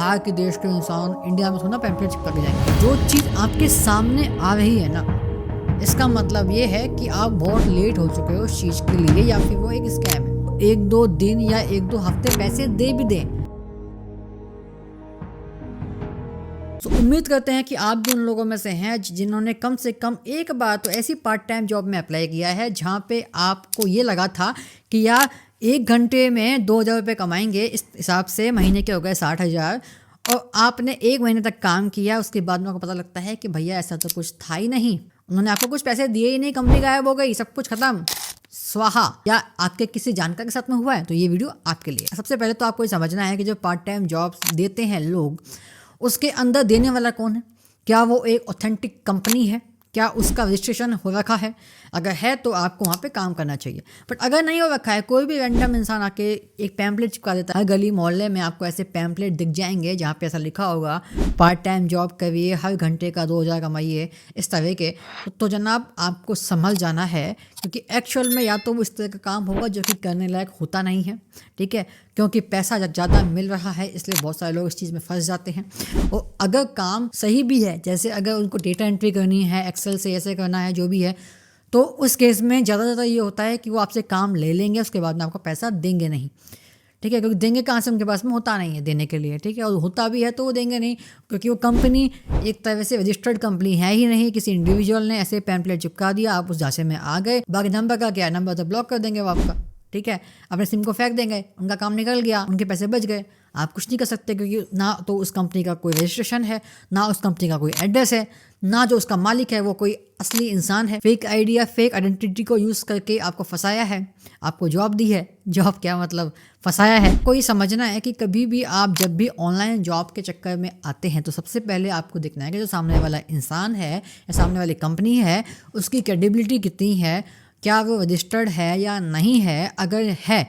बाहर के देश के इंसान इंडिया में थोड़ा पैम्पलेट चिपका के जाएंगे। जो चीज़ आपके सामने आ रही है ना, इसका मतलब ये है कि आप बहुत लेट हो चुके हो उस चीज़ के लिए, या फिर वो एक स्कैम है। एक दो दिन या एक दो हफ्ते पैसे दे भी दें। तो उम्मीद करते हैं कि आप भी उन लोगों में से हैं जिन्होंने कम से कम एक बार तो ऐसी पार्ट टाइम जॉब में अप्लाई किया है जहाँ पे आपको ये लगा था कि यार 1 घंटे में 2,000 रुपये कमाएंगे, इस हिसाब से महीने के हो गए 60,000, और आपने 1 महीने तक काम किया। उसके बाद में आपको पता लगता है कि भैया ऐसा तो कुछ था ही नहीं, उन्होंने आपको कुछ पैसे दिए ही नहीं, कंपनी गायब हो गई, सब कुछ खत्म, स्वाहा। या आपके किसी जानकार के साथ में हुआ है तो ये वीडियो आपके लिए। सबसे पहले तो आपको ये समझना है कि जो पार्ट टाइम जॉब्स देते हैं लोग, उसके अंदर देने वाला कौन है। क्या वो एक ऑथेंटिक कंपनी है? क्या उसका रजिस्ट्रेशन हो रखा है? अगर है तो आपको वहाँ पे काम करना चाहिए। बट अगर नहीं हो रखा है, कोई भी रैंडम इंसान आके एक पैम्पलेट चिपका देता है। हर गली मोहल्ले में आपको ऐसे पैम्पलेट दिख जाएंगे जहाँ पे ऐसा लिखा होगा पार्ट टाइम जॉब करिए, हर घंटे का 2,000 कमाइए, इस तरह के। तो जनाब आपको संभल जाना है, क्योंकि एक्चुअल में या तो वो इस तरह का काम होगा जो कि करने लायक होता नहीं है, ठीक है, क्योंकि पैसा ज़्यादा मिल रहा है इसलिए बहुत सारे लोग इस चीज़ में फंस जाते हैं। और अगर काम सही भी है, जैसे अगर उनको डेटा एंट्री करनी है, एक्सेल से ऐसे करना है, जो भी है, तो उस केस में ज़्यादा ये होता है कि वो आपसे काम ले लेंगे, उसके बाद में आपको पैसा देंगे नहीं, ठीक है, क्योंकि देंगे कहाँ से, उनके पास में होता नहीं है देने के लिए, ठीक है, और होता भी है तो वो देंगे नहीं, क्योंकि वो कंपनी एक तरह से रजिस्टर्ड कंपनी है ही नहीं। किसी इंडिविजुअल ने ऐसे पैम्पलेट चिपका दिया, आप उस झांसे में आ गए, बाकी नंबर का क्या, नंबर तो ब्लॉक कर देंगे वो आपका, ठीक है, अपने सिम को फेंक देंगे, उनका काम निकल गया, उनके पैसे बच गए। आप कुछ नहीं कर सकते, क्योंकि ना तो उस कंपनी का कोई रजिस्ट्रेशन है, ना उस कंपनी का कोई एड्रेस है, ना जो उसका मालिक है वो कोई असली इंसान है। फेक आइडिया, फेक आइडेंटिटी को यूज़ करके आपको फंसाया है, आपको जॉब दी है। जॉब क्या मतलब, फंसाया है। कोई समझना है कि कभी भी आप जब भी ऑनलाइन जॉब के चक्कर में आते हैं तो सबसे पहले आपको देखना है कि जो सामने वाला इंसान है या सामने वाली कंपनी है, उसकी क्रेडिबिलिटी कितनी है, क्या वो रजिस्टर्ड है या नहीं है। अगर है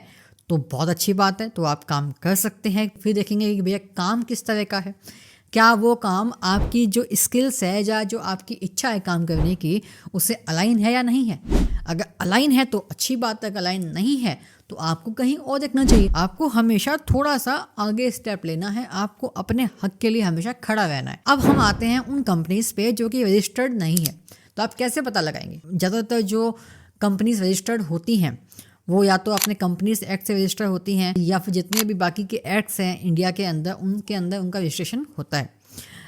तो बहुत अच्छी बात है, तो आप काम कर सकते हैं। फिर देखेंगे कि भैया काम किस तरह का है, क्या वो काम आपकी जो स्किल्स है या जो आपकी इच्छा है काम करने की, उससे अलाइन है या नहीं है। अगर अलाइन है तो अच्छी बात है, अगर अलाइन नहीं है तो आपको कहीं और देखना चाहिए। आपको हमेशा थोड़ा सा आगे स्टेप लेना है, आपको अपने हक के लिए हमेशा खड़ा रहना है। अब हम आते हैं उन कंपनीज पे जो कि रजिस्टर्ड नहीं है, तो आप कैसे पता लगाएंगे। ज़्यादातर जो कंपनीज रजिस्टर्ड होती हैं वो या तो अपने कंपनीज एक्ट से रजिस्टर होती हैं, या फिर जितने भी बाकी के एक्ट्स हैं इंडिया के अंदर, उनके अंदर उनका रजिस्ट्रेशन होता है।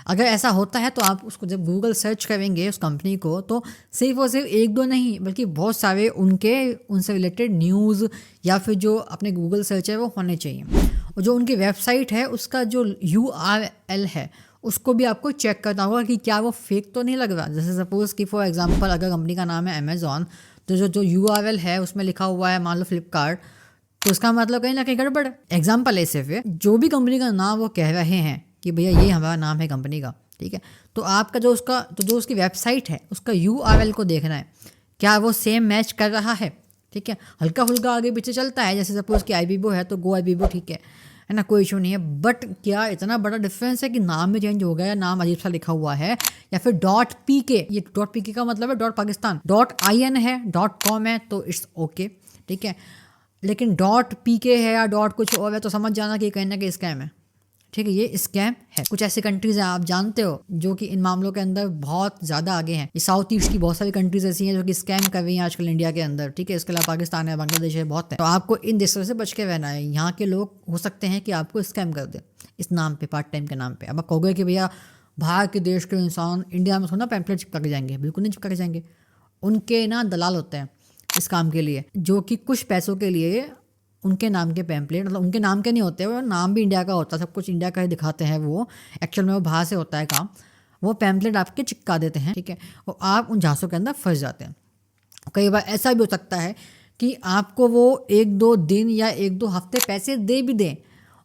अगर ऐसा होता है तो आप उसको जब गूगल सर्च करेंगे उस कंपनी को, तो सिर्फ और सिर्फ एक दो नहीं बल्कि बहुत सारे उनसे रिलेटेड न्यूज़ या फिर जो अपने गूगल सर्च है वो होने चाहिए। और जो उनकी वेबसाइट है उसका जो URL है उसको भी आपको चेक करना होगा कि क्या वो फेक तो नहीं लग रहा। जैसे सपोज़ कि फॉर एग्जांपल अगर कंपनी का नाम है अमेज़ॉन, तो जो URL है उसमें लिखा हुआ है मान लो फ्लिपकार्ट, तो उसका मतलब कहीं ना कहीं गड़बड़ है। एग्जाम्पल है सिर्फ, जो भी कंपनी का नाम वो कह रहे हैं कि भैया ये हमारा नाम है कंपनी का, ठीक है, तो आपका जो उसकी वेबसाइट है उसका URL को देखना है, क्या वो सेम मैच कर रहा है, ठीक है। हल्का फुल्का आगे पीछे चलता है, जैसे सपोज़ कि iBibo है तो गो iBibo, ठीक है ना, कोई इशू नहीं है। बट क्या इतना बड़ा डिफरेंस है कि नाम में चेंज हो गया या नाम अजीब सा लिखा हुआ है, या फिर .pk, ये .pk का मतलब है .पाकिस्तान, .in है, .com है, तो इट्स ओके, ठीक है। लेकिन .pk है या कुछ और है तो समझ जाना कि कहीं ना कहीं स्कैम है, ठीक है, ये स्कैम है। कुछ ऐसी कंट्रीज हैं आप जानते हो जो कि इन मामलों के अंदर बहुत ज़्यादा आगे हैं। ये साउथ ईस्ट की बहुत सारी कंट्रीज ऐसी हैं जो कि स्कैम कर रही हैं आजकल इंडिया के अंदर, ठीक है। इसके अलावा पाकिस्तान है, बांग्लादेश है, बहुत है। तो आपको इन देशों से बच के रहना है। यहाँ के लोग हो सकते हैं कि आपको स्कैम कर दे इस नाम पे, पार्ट टाइम के नाम पे। अब आप कहोगे कि भैया बाहर के देश के इंसान इंडिया में थोड़ा पैम्पलेट चिपका के जाएंगे, बिल्कुल नहीं चिपका के जाएंगे। उनके ना दलाल होते हैं इस काम के लिए, जो कि कुछ पैसों के लिए उनके नाम के पैम्पलेट, मतलब उनके नाम के नहीं होते, वो नाम भी इंडिया का होता है, सब कुछ इंडिया का ही दिखाते हैं, वो एक्चुअल में वो बाहर से होता है काम। वो पैम्पलेट आपके चिपका देते हैं, ठीक है, और आप उन झांसों के अंदर फंस जाते हैं। कई बार ऐसा भी हो सकता है कि आपको वो 1-2 दिन या 1-2 हफ्ते पैसे दे भी दें,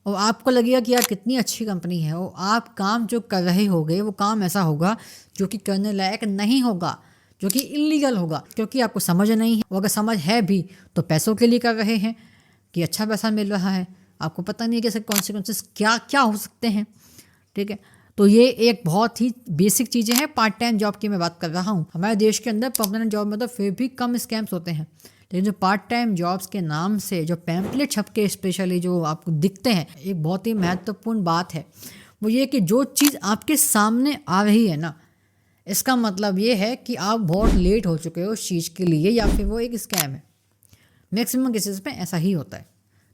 और आपको लगेगा कि यार कितनी अच्छी कंपनी है, और आप काम जो कर रहे होगे वो काम ऐसा होगा जो कि करने लायक नहीं होगा, जो कि इलीगल होगा, क्योंकि आपको समझ नहीं है। और अगर समझ है भी तो पैसों के लिए कर रहे हैं कि अच्छा पैसा मिल रहा है, आपको पता नहीं है कि इसके कॉन्सिक्वेंसेस क्या क्या हो सकते हैं, ठीक है। तो ये एक बहुत ही बेसिक चीज़ें हैं। पार्ट टाइम जॉब की मैं बात कर रहा हूँ। हमारे देश के अंदर परमानेंट जॉब में तो फिर भी कम स्कैम्स होते हैं, लेकिन जो पार्ट टाइम जॉब्स के नाम से जो पैम्पलेट छप के स्पेशली जो आपको दिखते हैं, एक बहुत ही महत्वपूर्ण बात है वो ये कि जो चीज़ आपके सामने आ रही है ना, इसका मतलब ये है कि आप बहुत लेट हो चुके हो उस चीज़ के लिए, या फिर वो एक स्कैम है। मैक्सिमम केसेस में ऐसा ही होता है।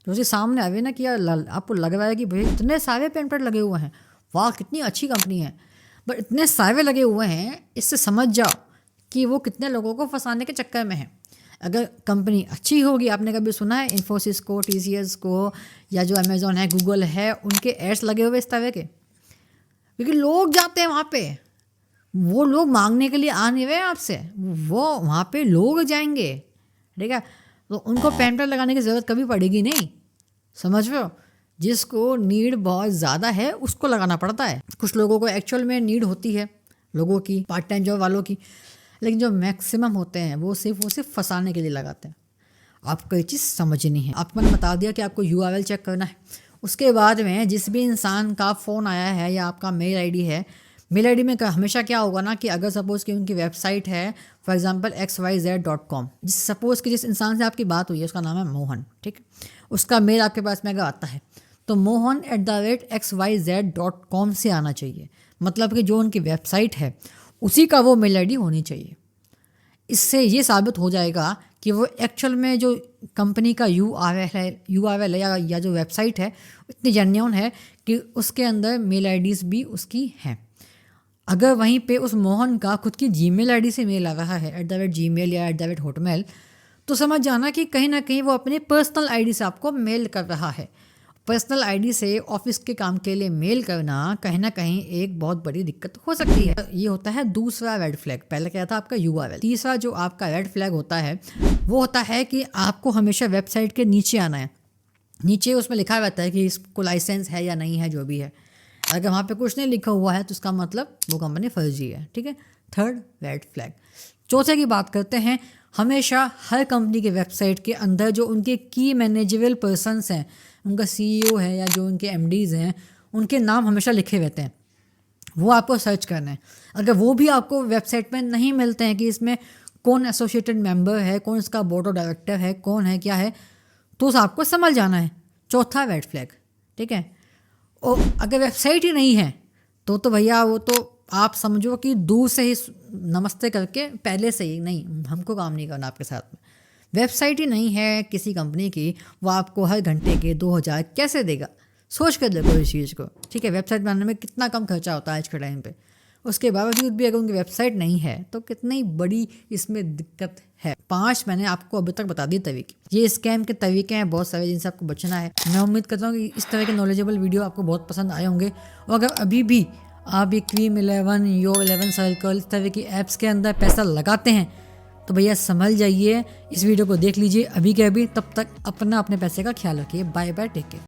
तो उसके सामने आवे ना कि यार आपको लग रहा है कि भाई इतने सारे पेन पैड लगे हुए हैं, वाह कितनी अच्छी कंपनी है, बट इतने सारे लगे हुए हैं, इससे समझ जाओ कि वो कितने लोगों को फंसाने के चक्कर में है। अगर कंपनी अच्छी होगी, आपने कभी सुना है इन्फोसिस को, TCS को, या जो अमेज़ॉन है, गूगल है, उनके एड्स लगे हुए इस तरह के, क्योंकि लोग जाते हैं वहाँ पे। वो लोग मांगने के लिए आ नहीं रहे आपसे, वो वहाँ पे लोग जाएंगे, ठीक है। तो उनको पेन पैड लगाने की ज़रूरत कभी पड़ेगी नहीं, समझ रहे हो। जिसको नीड बहुत ज़्यादा है उसको लगाना पड़ता है। कुछ लोगों को एक्चुअल में नीड होती है, लोगों की, पार्ट टाइम जॉब वालों की, लेकिन जो मैक्सिमम होते हैं वो सिर्फ फंसाने के लिए लगाते हैं। आपको ये चीज़ समझनी है। आपको मैंने बता दिया कि आपको URL चेक करना है। उसके बाद में जिस भी इंसान का फ़ोन आया है या आपका मेल आईडी है, मेल आईडी में हमेशा क्या होगा ना कि अगर सपोज़ कि उनकी वेबसाइट है फॉर एग्जांपल xyz.com, सपोज़ कि जिस इंसान से आपकी बात हुई है उसका नाम है मोहन, ठीक, उसका मेल आपके पास में अगर आता है तो mohan@xyz.com से आना चाहिए। मतलब कि जो उनकी वेबसाइट है उसी का वो मेल आईडी होनी चाहिए। इससे ये साबित हो जाएगा कि वो एक्चुअल में जो कंपनी का URL है या जो वेबसाइट है इतनी जेन्युइन है कि उसके अंदर मेल आईडीज़ भी उसकी हैं। अगर वहीं पे उस मोहन का खुद की जीमेल आईडी से मेल आ रहा है @gmail या @hotmail, तो समझ जाना कि कहीं ना कहीं वो अपने पर्सनल आईडी से आपको मेल कर रहा है। पर्सनल आईडी से ऑफिस के काम के लिए मेल करना कहीं ना कहीं एक बहुत बड़ी दिक्कत हो सकती है। ये होता है दूसरा रेड फ्लैग। पहले क्या था आपका URL। तीसरा जो आपका रेड फ्लैग होता है वो होता है कि आपको हमेशा वेबसाइट के नीचे आना है। नीचे उसमें लिखा रहता है कि इसको लाइसेंस है या नहीं है, जो भी है। अगर वहाँ पे कुछ नहीं लिखा हुआ है तो उसका मतलब वो कंपनी फर्जी है, ठीक है। Third red flag. चौथे की बात करते हैं। हमेशा हर कंपनी के वेबसाइट के अंदर जो उनके की मैनेजेबल पर्सनस हैं, उनका CEO है या जो उनके MDs हैं, उनके नाम हमेशा लिखे रहते हैं। वो आपको सर्च करना है। अगर वो भी आपको वेबसाइट में नहीं मिलते हैं कि इसमें कौन एसोसिएटेड मेंबर है, कौन इसका बोर्ड ऑफ डायरेक्टर है, कौन है, क्या है, तो आपको समझ जाना है। चौथा रेड फ्लैग, ठीक है। और अगर वेबसाइट ही नहीं है तो भैया वो तो आप समझो कि दूर से ही नमस्ते करके पहले से ही नहीं, हमको काम नहीं करना आपके साथ में। वेबसाइट ही नहीं है किसी कंपनी की, वो आपको हर घंटे के 2000 कैसे देगा? सोच कर देखो इस चीज़ को, ठीक है। वेबसाइट बनाने में कितना कम खर्चा होता है आज के टाइम पे। उसके बावजूद भी अगर उनकी वेबसाइट नहीं है तो कितनी बड़ी इसमें दिक्कत है। 5 मैंने आपको अभी तक बता दिए तरीके। ये स्कैम के तरीके हैं बहुत सारे जिनसे आपको बचना है। मैं उम्मीद करता हूँ कि इस तरह के नॉलेजेबल वीडियो आपको बहुत पसंद आए होंगे। और अगर अभी भी आप ये Cream11, Yo11 सर्कल, इस तरह की ऐप्स के अंदर पैसा लगाते हैं तो भैया संभल जाइए। इस वीडियो को देख लीजिए अभी के अभी। तब तक अपने पैसे का ख्याल रखिए। Bye bye, take care.